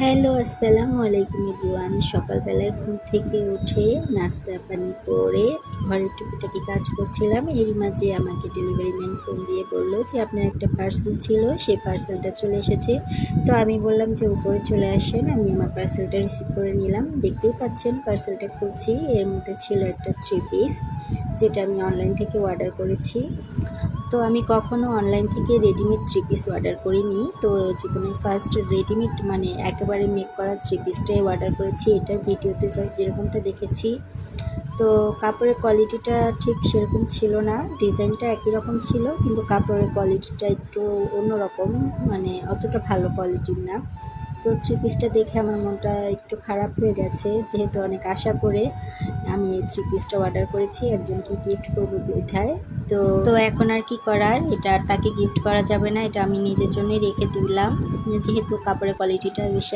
Hello, আসসালামু আলাইকুম everyone. সকালবেলায় ঘুম থেকে উঠে নাস্তা পানি করে ঘরের টুকিটাকি কাজ করছিলাম। এরই মাঝে আমাকে ডেলিভারি ম্যান ফোন দিয়ে বলল যে আপনার একটা পার্সেল ছিল, সেই পার্সেলটা চলে এসেছে। তো আমি বললাম যে উপরে চলে আসেন, আমি আমার পার্সেলটা রিসিভ করে নিলাম। দেখতেই পাচ্ছেন পার্সেলটা খুলছি, এর মধ্যে ছিল একটা 3 পিস, যেটা আমি অনলাইন থেকে অর্ডার করেছি। তো আমি কখনো অনলাইন থেকে রেডিমেড 3 পিস অর্ডার করিনি। তো জীবনের ফার্স্ট রেডিমেড মানে একেবারে মেক করা 3 পিসটাই অর্ডার করেছি। এটার ভিডিওতে যেরকমটা দেখেছি, তো কাপড়ের কোয়ালিটিটা ঠিক সেরকম ছিল না। ডিজাইনটা একই রকম ছিল, কিন্তু কাপড়ের কোয়ালিটিটা একটু অন্যরকম, মানে অতটা ভালো কোয়ালিটির না। তো 3 পিসটা দেখে আমার মনটা একটু খারাপ হয়ে গেছে, যেহেতু অনেক আশা করে আমি এই 3 পিসটা অর্ডার করেছি একজনকে গিফট করবো বিধায়। তো তো এখন আর কি করার, এটা আর তাকে গিফট করা যাবে না, এটা আমি নিজের জন্যই রেখে দিলাম, যেহেতু কাপড়ের কোয়ালিটিটা বেশি